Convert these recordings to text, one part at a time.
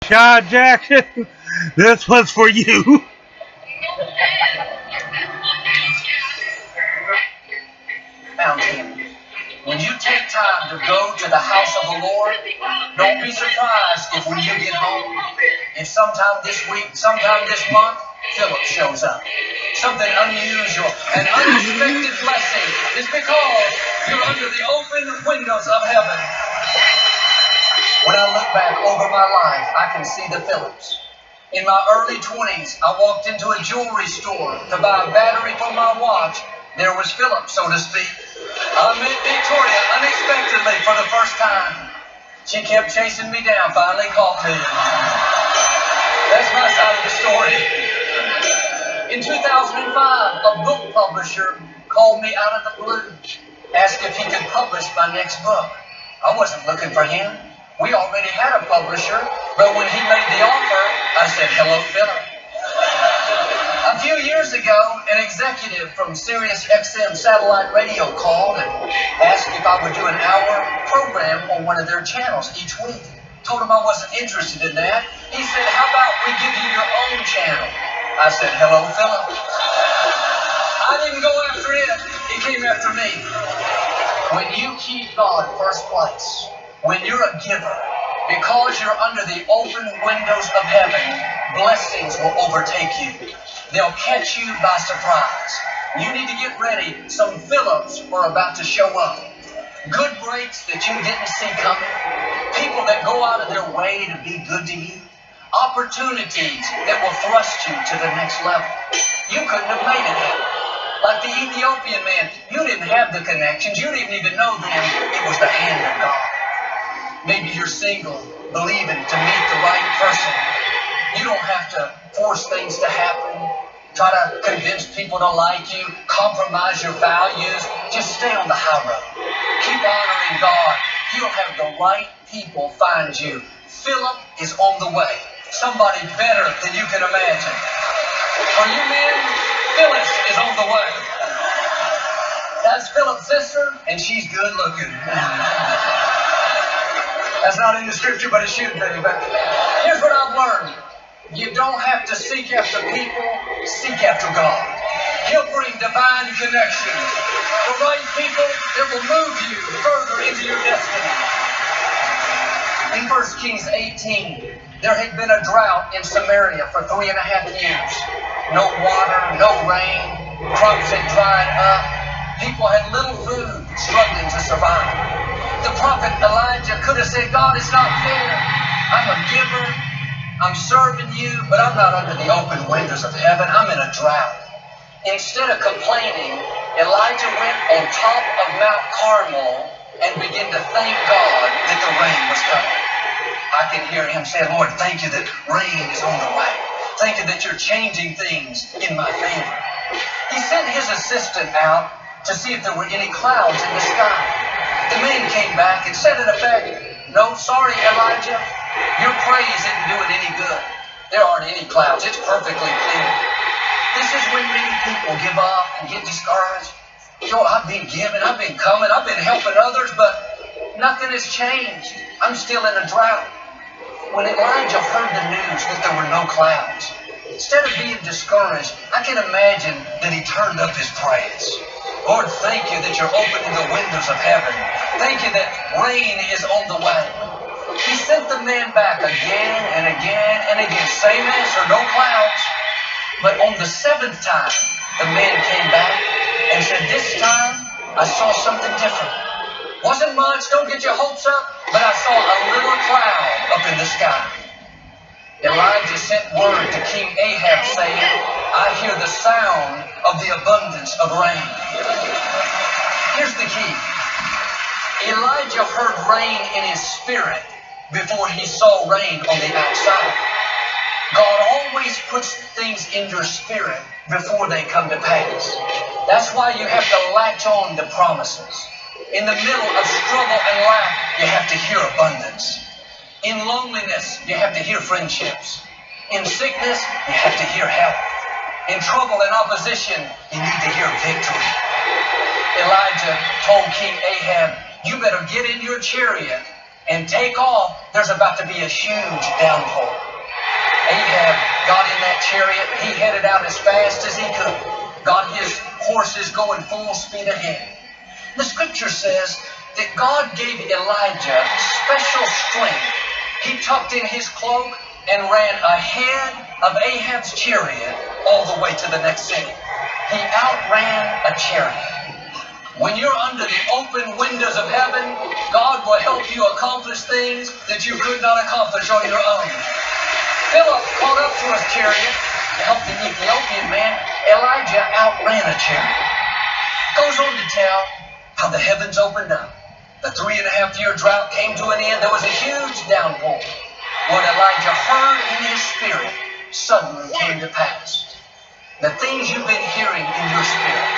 John Jackson, this was for you. Found him. When you take time to go to the house of the Lord, don't be surprised if when you get home, if sometime this week, sometime this month, Philip shows up. Something unusual, an unexpected blessing is because you're under the open windows of heaven. When I look back over my life, I can see the Philips. In my early 20s, I walked into a jewelry store to buy a battery for my watch. There was Philip, so to speak. I met Victoria unexpectedly for the first time. She kept chasing me down, finally caught me. That's my side of the story. In 2005, a book publisher called me out of the blue, asked if he could publish my next book. I wasn't looking for him. We already had a publisher, but when he made the offer, I said, "Hello, Philip." A few years ago, an executive from Sirius XM satellite radio called and asked if I would do an hour program on one of their channels each week. Told him I wasn't interested in that. He said, "How about we give you your own channel?" I said, "Hello, Philip." I didn't go after it. He came after me. When you keep God first place, when you're a giver, because you're under the open windows of heaven, blessings will overtake you. They'll catch you by surprise. You need to get ready. Some Philips are about to show up. Good breaks that you didn't see coming. People that go out of their way to be good to you. Opportunities that will thrust you to the next level. You couldn't have made it happen. Like the Ethiopian man, you didn't have the connections. You didn't even know then it was the hand of God. Maybe you're single, believing to meet the right person. You don't have to force things to happen. Try to convince people to like you. Compromise your values. Just stay on the high road. Keep honoring God. You'll have the right people find you. Philip is on the way. Somebody better than you can imagine. For you men, Phyllis is on the way. That's Philip's sister, and she's good looking. That's not in the scripture, but it should be. But here's what I've learned. You don't have to seek after people, seek after God. He'll bring divine connections. The right people that will move you further into your destiny. In 1 Kings 18, there had been a drought in Samaria for 3.5 years. No water, no rain, crops had dried up. People had little food, struggling to survive. The prophet Elijah could have said, "God, it's not fair. I'm a giver. I'm serving you, but I'm not under the open windows of heaven. I'm in a drought." Instead of complaining, Elijah went on top of Mount Carmel and began to thank God that the rain was coming. I can hear him say, "Lord, thank you that rain is on the way. Thank you that you're changing things in my favor." He sent his assistant out to see if there were any clouds in the sky. The man came back and said in effect, "No, sorry, Elijah. Your praise isn't doing any good. There aren't any clouds. It's perfectly clear." This is when many people give up and get discouraged. I've been giving, I've been coming, I've been helping others, but nothing has changed. I'm still in a drought. When Elijah heard the news that there were no clouds, instead of being discouraged, I can imagine that he turned up his praise. "Lord, thank you that you're opening the windows of heaven. Thank you that rain is on the way." He sent the man back again and again and again. Same answer, no clouds. But on the 7th time, the man came back and said, "This time, I saw something different. Wasn't much, don't get your hopes up, but I saw a little cloud up in the sky." Elijah sent word to King Ahab saying, "I hear the sound of the abundance of rain." Here's the key. Elijah heard rain in his spirit before he saw rain on the outside. God always puts things in your spirit before they come to pass. That's why you have to latch on to promises. In the middle of struggle and lack, you have to hear abundance. In loneliness, you have to hear friendships. In sickness, you have to hear health. In trouble and opposition, you need to hear victory. Elijah told King Ahab, "You better get in your chariot and take off. There's about to be a huge downpour." Ahab got in that chariot. He headed out as fast as he could. Got his horses going full speed ahead. The scripture says that God gave Elijah special strength. He tucked in his cloak and ran ahead of Ahab's chariot all the way to the next city. He outran a chariot. When you're under the open windows of heaven, God will help you accomplish things that you could not accomplish on your own. Philip caught up to his chariot to help the Ethiopian man. Elijah outran a chariot. Goes on to tell how the heavens opened up. The 3.5-year drought came to an end. There was a huge downpour. What Elijah heard in his spirit suddenly came to pass. The things you've been hearing in your spirit,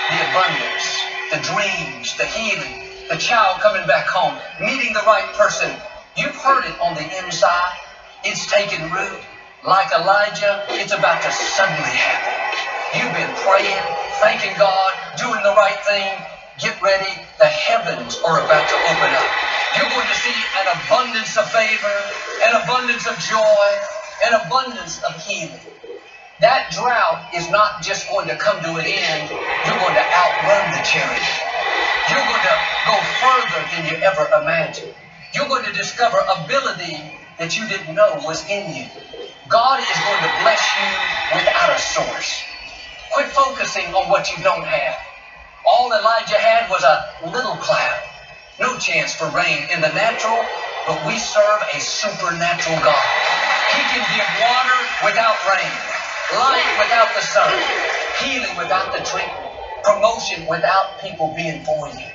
the abundance, the dreams, the healing, the child coming back home, meeting the right person, you've heard it on the inside. It's taken root. Like Elijah, it's about to suddenly happen. You've been praying, thanking God, doing the right thing. Get ready. The heavens are about to open up. You're going to see an abundance of favor, an abundance of joy, an abundance of healing. That drought is not just going to come to an end. You're going to outrun the chariot. You're going to go further than you ever imagined. You're going to discover ability that you didn't know was in you. God is going to bless you without a source. Quit focusing on what you don't have. All Elijah had was a little cloud. No chance for rain in the natural, but we serve a supernatural God. He can give water without rain, light without the sun, healing without the treatment, promotion without people being for you.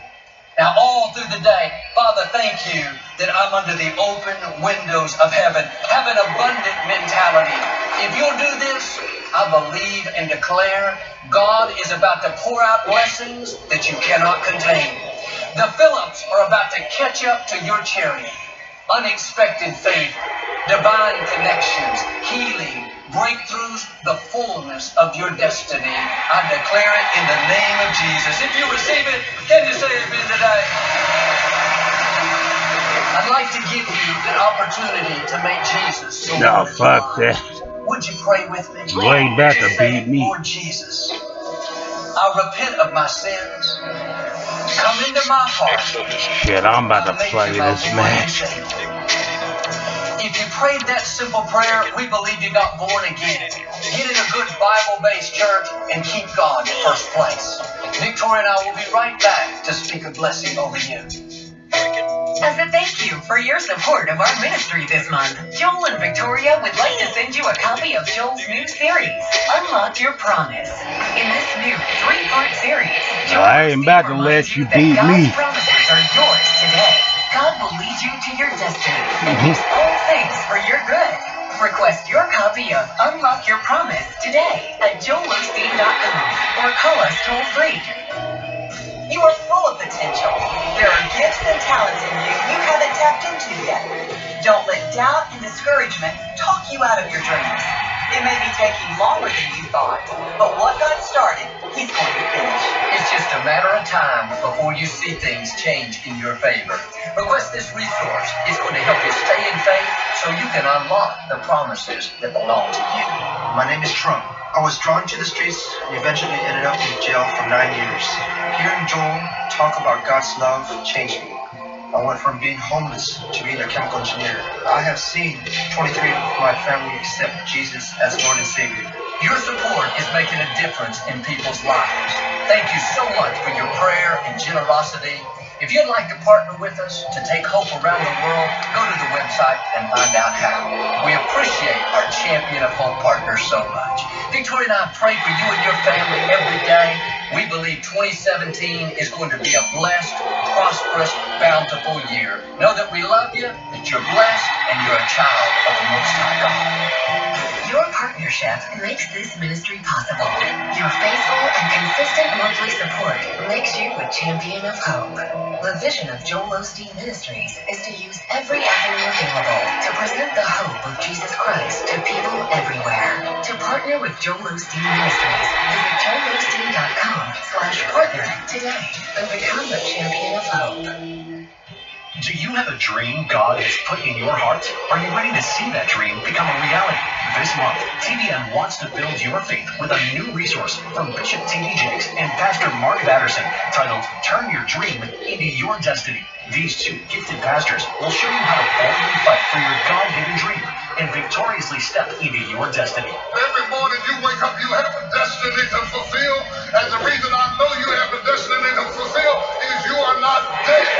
Now, all through the day, Father, thank you that I'm under the open windows of heaven. Have an abundant mentality. If you'll do this, I believe and declare God is about to pour out blessings that you cannot contain. The Phillips are about to catch up to your chariot. Unexpected favor, divine connections, healing, breakthroughs, the fullness of your destiny. I declare it in the name of Jesus. If you receive it, can you say amen today? I'd like to give you an opportunity to make Jesus. No, fuck that. Would you pray with me? You ain't about to beat me. Lord Jesus, I repent of my sins. Come into my heart. Shit, I'm about to play this match. If you prayed that simple prayer, we believe you got born again. Get in a good Bible-based church and keep God in first place. Victoria and I will be right back to speak a blessing over you. As a thank you for your support of our ministry this month, Joel and Victoria would like to send you a copy of Joel's new series, Unlock Your Promise. In this new 3-part series, Joel I ain't about to let you beat me. God's promises are yours today. God will lead you to your destiny and use all things for your good. Request your copy of Unlock Your Promise today at joelosteen.com or call us toll-free. You are full of potential. There are gifts and talents in you haven't tapped into yet. Don't let doubt and discouragement talk you out of your dreams. It may be taking longer than you thought, but what God started, He's going to finish. It's just a matter of time before you see things change in your favor. Request this resource. It's going to help you stay in faith so you can unlock the promises that belong to you. My name is Trump. I was drawn to the streets and eventually ended up in jail for 9 years. Hearing Joel talk about God's love changed me. I went from being homeless to being a chemical engineer. I have seen 23 of my family accept Jesus as Lord and Savior. Your support is making a difference in people's lives. Thank you so much for your prayer and generosity. If you'd like to partner with us to take hope around the world, go to the website and find out how. We appreciate our Champion of Hope partners so much. Victoria and I pray for you and your family every day. We believe 2017 is going to be a blessed, prosperous, bountiful year. Know that we love you, that you're blessed, and you're a child of the Most High God. Your partnership makes this ministry possible. Your faithful and consistent monthly support makes you a champion of hope. The vision of Joel Osteen Ministries is to use every avenue available to present the hope of Jesus Christ to people everywhere. To partner with Joel Osteen Ministries, visit joelosteen.com/partner today and become a champion of hope. Do you have a dream God has put in your heart? Are you ready to see that dream become a reality? This month, TBN wants to build your faith with a new resource from Bishop T.D. Jakes and Pastor Mark Batterson titled Turn Your Dream into Your Destiny. These two gifted pastors will show you how to boldly fight for your God-given dream and victoriously step into your destiny. Every morning you wake up, you have a destiny to fulfill, and the reason I know you have a destiny to fulfill is you are not dead.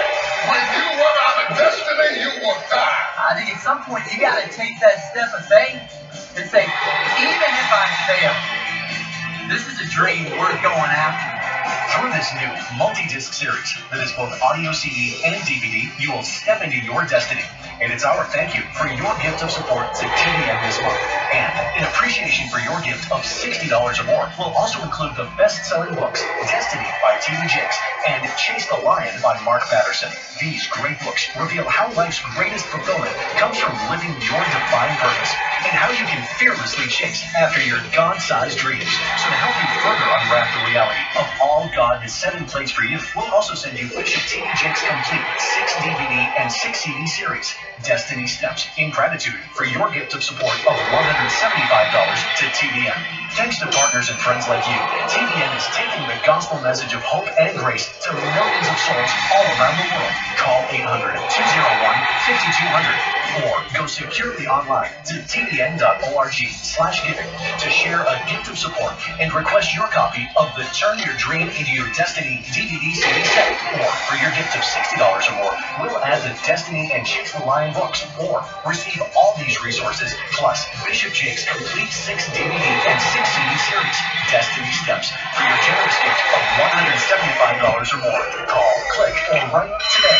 When you run out of destiny, you will die. I think at some point you got to take that step of faith and say, even if I fail, this is a dream worth going after. Through this new multi-disc series that is both audio CD and DVD, you will step into your destiny. And it's our thank you for your gift of support to TBN this month. And in appreciation for your gift of $60 or more, we'll also include the best-selling books, Destiny by T.D. Jakes and Chase the Lion by Mark Batterson. These great books reveal how life's greatest fulfillment comes from living your divine purpose and how you can fearlessly chase after your God-sized dreams. So to help you further unwrap the reality of all God has set in place for you, we'll also send you Bishop T.D. Jakes' complete 6 DVD and 6 CD series, Destiny Steps, in gratitude for your gift of support of $175 to TBN. Thanks to partners and friends like you, TBN is taking the gospel message of hope and grace to millions of souls all around the world. Call 800-201-5200 or go securely online to tbn.org/giving to share a gift of support and request your copy of the Turn Your Dream into Your Destiny DVD CD set. Or for your gift of $60 or more, we'll add the Destiny and Chase the Lion books, or receive all these resources plus Bishop Jakes' complete 6 DVD and 6 CD series, Destiny Steps, for your generous gift of $175 or more. Call, click, or write today.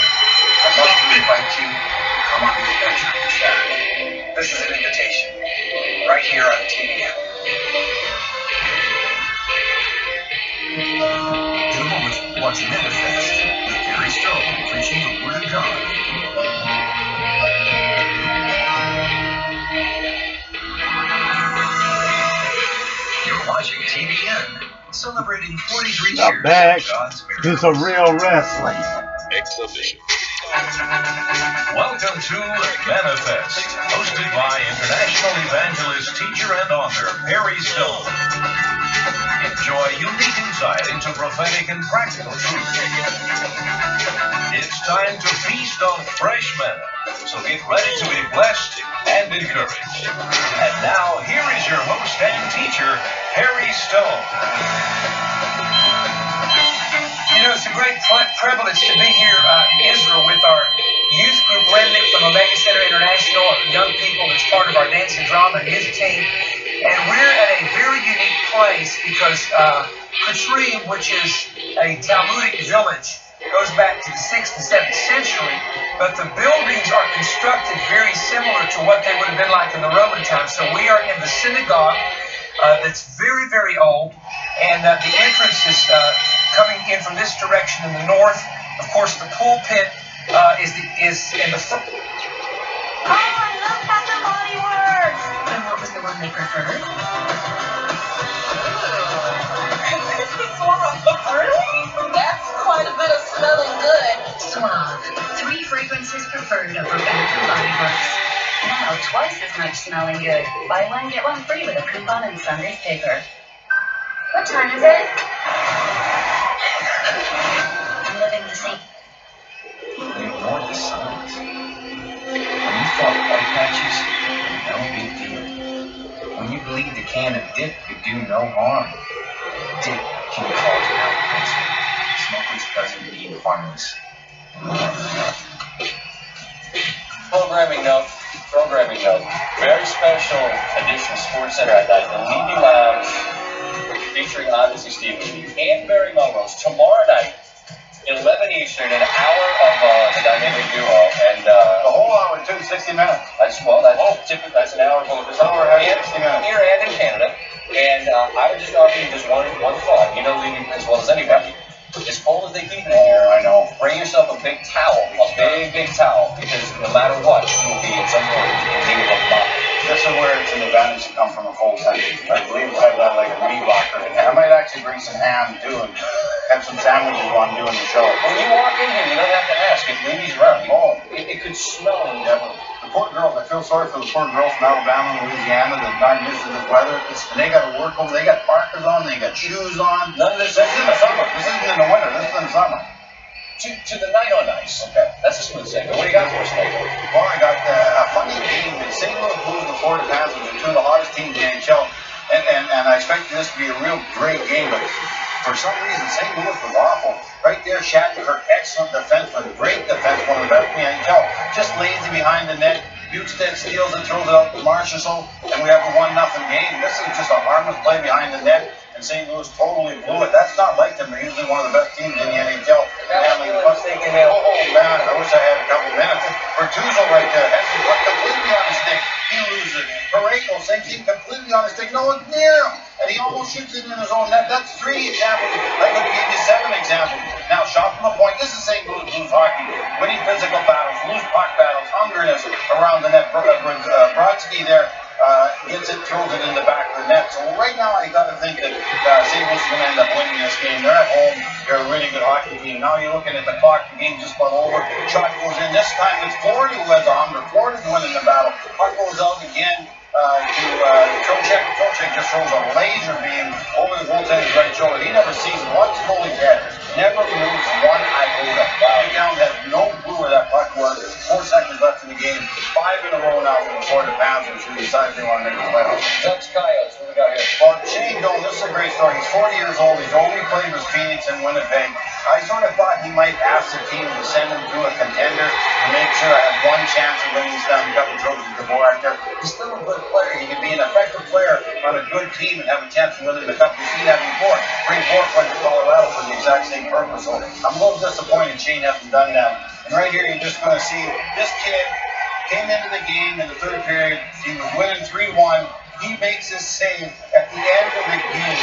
I'd love to invite you to come on the adventure with Chad. This is an invitation, right here on TBN. In a moment, watch Manifest with Gary Stone preaching the Word of God. You're watching TBN, celebrating 43 Not years back. of God's It's miracles. a real wrestling. Exhibition. Welcome to Manifest, hosted by international evangelist, teacher, and author Perry Stone. Enjoy unique insight into prophetic and practical truth. It's time to feast on fresh manna, so get ready to be blessed and encouraged. And now, here is your host and teacher, Perry Stone. You know, it's a great privilege to be here in Israel with our youth group remnant from Omega Center International, young people that's part of our dance and drama and music team. And we're at a very unique place because Katrim, which is a Talmudic village, goes back to the 6th and 7th century, but the buildings are constructed very similar to what they would have been like in the Roman times. So we are in the synagogue that's very, very old, and the entrance is coming in from this direction in the north. Of course, the pulpit is in the front. Oh, I love Pastor Body Works! And what was the one they preferred? Really? That's quite a bit of smelling good. Suave. 3 fragrances preferred over Bath & Body Works. Now twice as much smelling good. Buy one, get one free with a coupon in Sunday's paper. What time is it? I'm living the same. You ignore the signs. When you fought white patches, no big deal. When you bleed the can of dip, could do no harm. Dip can cause out cancer. Smokeless doesn't mean harmless. Programming note. Very special edition of Sports Center at night. The Levy Lounge featuring obviously Steve Levy and Barry Melrose tomorrow night, 11 Eastern, an hour of the dynamic duo, and the whole hour too, 60 minutes. That's an hour full of this hour and 60 minutes here and in Canada. And I would just offer you just one thought. You know Levy as well as anybody. As cold as they keep it in here, I know. Bring yourself a big towel, big towel, because no matter what, you will be at some point in need of a mop. Yes, sir. is where it's an advantage to come from a full sentence. I believe we'll have that like a meat locker in there. I might actually bring some ham too and have some sandwiches while I'm doing the show. When you walk in here, you don't have to ask if Rudy's around. Oh, It could smell in there. the poor girls, I feel sorry for the poor girls from Alabama and Louisiana that aren't used to this weather. And they got to work over. They got parkas on. They got shoes on. None of this. This is in the summer. This isn't in the winter. This is in the summer. To the night on ice. Okay. That's a smooth segment. What do you got for us, Nate? Well, I got a funny game. St. Louis Blues and the Florida Panthers are two of the hottest teams in the NHL. And I expected this to be a real great game, but for some reason, St. Louis was awful. Right there, Shattenkirk, excellent defenseman, great defense, one of the best in the NHL. Just lazy behind the net. Bukestead steals it, throws it out to Marchessault, and we have a 1-0 game. This is just a harmless play behind the net, and St. Louis totally blew it. That's not like them. They're usually one of the best teams in the NHL. Oh, man, I wish I had a couple minutes. Bertuzzo right there, has to put completely on his stick. He loses it. Pareko, same thing, completely on his stick. No one's near him, and he almost shoots it in his own net. That's 3 examples. I could have gave you 7 examples. Now, shot from the point. This is St. Louis Blues hockey. Winning physical battles, loose puck battles, hungriness around the net. Brodsky there gets it, throws it in the back of the net. So right now, I got to think that St. Louis is going to end up winning this game. They're at home. They're a really good hockey team. Now you're looking at the clock. The game just about over. Shot goes in. This time it's Florida who has a hunger. Florida's winning the battle. Puck goes out again to Trocheck. Trocheck just throws a laser beam over the goaltender's right shoulder. He never sees it. Once the goalie's dead, never moves one iota. Big Down has no clue where that puck was. 4 seconds left in the game. 5 in a row now for the Florida Panthers who decide they want to make the playoffs. Ducks Coyotes, what we got here? Well, Shane Doan, this is a great story. He's 40 years old. He's only played with Phoenix and Winnipeg. I sort of thought he might ask the team to send him to a contender to make sure I had one chance of winning this Stanley Cup and trophies to Dvorak there. He's still a good player. He can be an effective player on a good team and have a chance of winning the Cup. We've seen that before. Ray Bork went to Colorado for the exact same purpose. So I'm a little disappointed Shane hasn't done that. And right here, you're just going to see this kid came into the game in the third period. He was winning 3-1. He makes his save at the end of the game.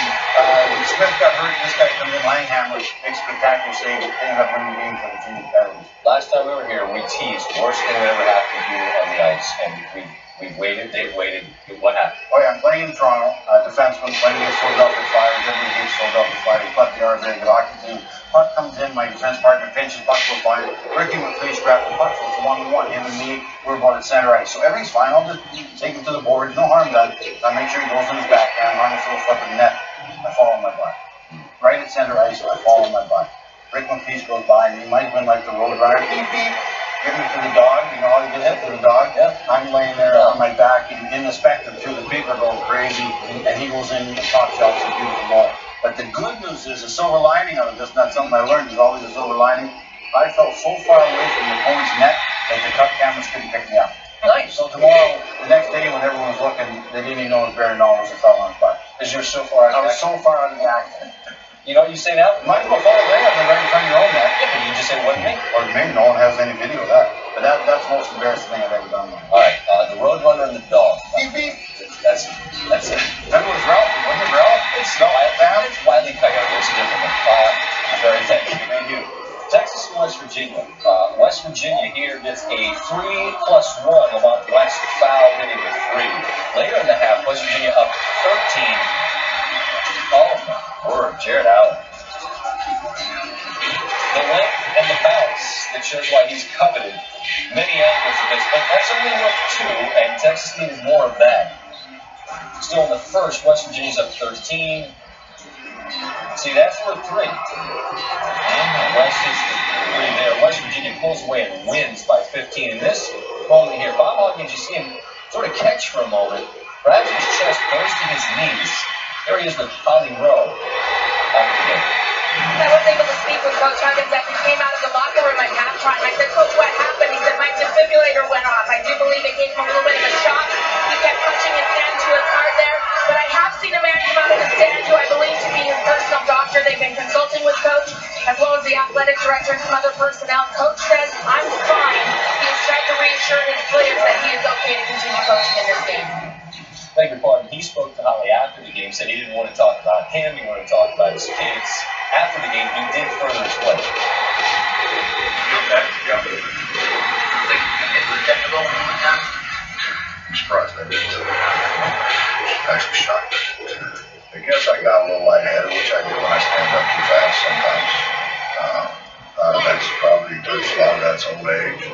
When Smith got hurt, this guy comes in, Langhammer, makes a spectacular save, ended up winning the game for the team. Last time we were here, we teased worst thing that ever happened to you on the ice, and we've waited, they've waited. What happened? Oh yeah, I'm playing in Toronto, defenseman, playing against Philadelphia Flyers, every game Philadelphia Flyers, but they are a very good hockey team. Puck comes in, my defense partner pinches, puck goes by, Ricky McLeish grabs the puck, so it's 1-1, him and me, we're about at center ice. So everything's fine, I'll just take him to the boards, no harm done. I make sure he goes in his backhand, harness a little flip in the net, I fall on my butt. Right at center ice, I fall on my butt. Rick McLeish goes by, and he might win like the road runner, beep beep. Give me to the dog, you know how to get hit to the dog? Yeah. I'm laying there on my back in the spectrum too, the people are going crazy, and he goes in the top shelf, it's a beautiful ball. But the good news is, the silver lining of it, that's not something I learned, there's always a silver lining. I fell so far away from the opponent's net that the cup cameras couldn't pick me up. Nice. So tomorrow, the next day when everyone was looking, they didn't even know it was Barry Knowles that fell on the butt. Because you're so far out I of was so far out of the accident. You know, you say that? Might as well fall there, they're right in front of your own net. Yeah, but you just said, what me? Or maybe no one has any video of that. But that's the most embarrassing thing I've ever done. All right, the Roadrunner and the dog. Beep beep. That's it. That was Ralph, wasn't it Ralph? It's Wile E. Coyote. It's a different one. Very thank you. Thank you. Texas and West Virginia. West Virginia here gets a 3+1 about West foul hitting with 3. Later in the half, West Virginia up 13. Oh my word, Jared Allen. The length and the bounce that shows why he's coveted many angles of this, but that's only worth 2, and Texas needs more of that. Still in the first, West Virginia's up 13. See, that's worth 3. West is 3 there. West Virginia pulls away and wins by 15. In this moment here, Bob Hawkins, you see him sort of catch for a moment. Grabs his chest, goes to his knees. There he is with Holly Rowe. I was able to speak with Coach Huggins as he came out of the locker room at halftime. I said, Coach, what happened? He said, my defibrillator went off. I do believe it gave him a little bit of a shock. He kept punching his hand to his heart there. But I have seen a man come out of the stand who I believe to be his personal doctor. They've been consulting with Coach, as well as the athletic director and some other personnel. Coach says, I'm fine. He has tried to reassure his players that he is okay to continue coaching in this game. Beg your pardon, he spoke to Holly after the game, said he didn't want to talk about him, he wanted to talk about his kids. After the game, he did further explain. surprised I didn't. Actually shocked. I guess I got a little lightheaded, which I do when I stand up too fast sometimes. That's probably a lot of that's old age. A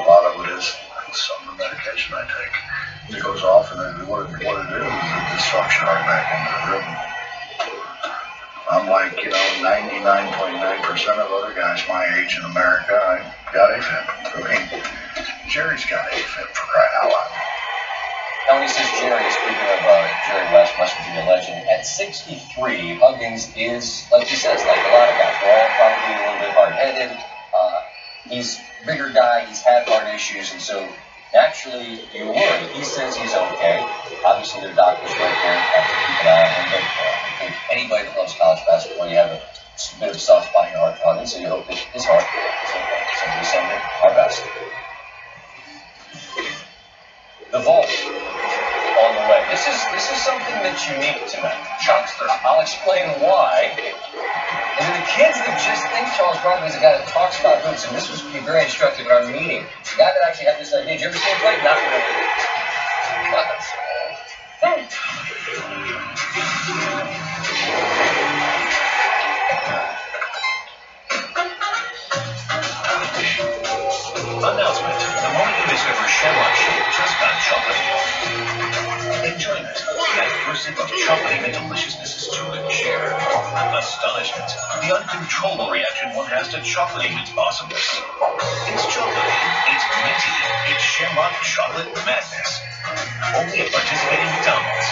lot of it is some of the medication I take. It goes off, and then what it is a disruption right back into the rhythm. I'm like, 99.9% of other guys my age in America, I got AFib. I mean, Jerry's got AFib for crying out loud. Now, when he says Jerry, speaking of Jerry West, West Virginia legend, at 63, Huggins is, like he says, like a lot of guys, we're all probably a little bit hard-headed. He's a bigger guy, he's had heart issues, and so naturally you worry. He says he's okay. Obviously, their doctors right there have to keep an eye on him, but I think anybody that loves college basketball, you have a bit of a soft spot in your heart for Huggins, so you hope that his heart is okay. So we send him our best. The vault on the way. This is something that's unique tonight. Chuckster. I'll explain why. And then the kids that just think Charles Barkley is a guy that talks about hoops, and this was very instructive in our meeting. The guy that actually had this idea. Did you ever see him play? Not really. Announcement. The moment you discover Chevron Shake just got chocolate. Enjoyment. That first sip of chocolate and deliciousness is too good to share. Astonishment. The uncontrollable reaction one has to chocolate its awesomeness. It's chocolate. It's minty. It's Shamrock Chocolate Madness. Only at participating McDonald's.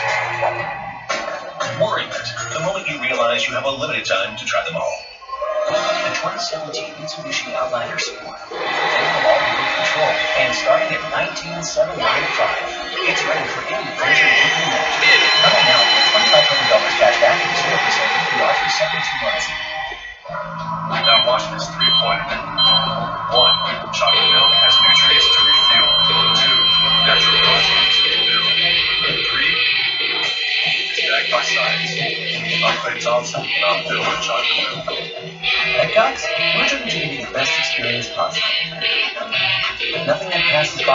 Worriment. The moment you realize you have a limited time to try them all. The 2017 Mitsubishi Outlander Sport. Taking them all under control and starting at $19,795. It's ready for any adventure you can imagine. Come on now for $2,500 cash back and 0% APR for 72 months. Now watch this three-pointer. 1. Chocolate milk has nutrients to refuel. 2. Natural proteins to build. 3. Snack by science. I'm Clay Thompson, and I'm filled with chocolate milk. At Cox, we're trying to give you the best experience possible. Nothing that passes by.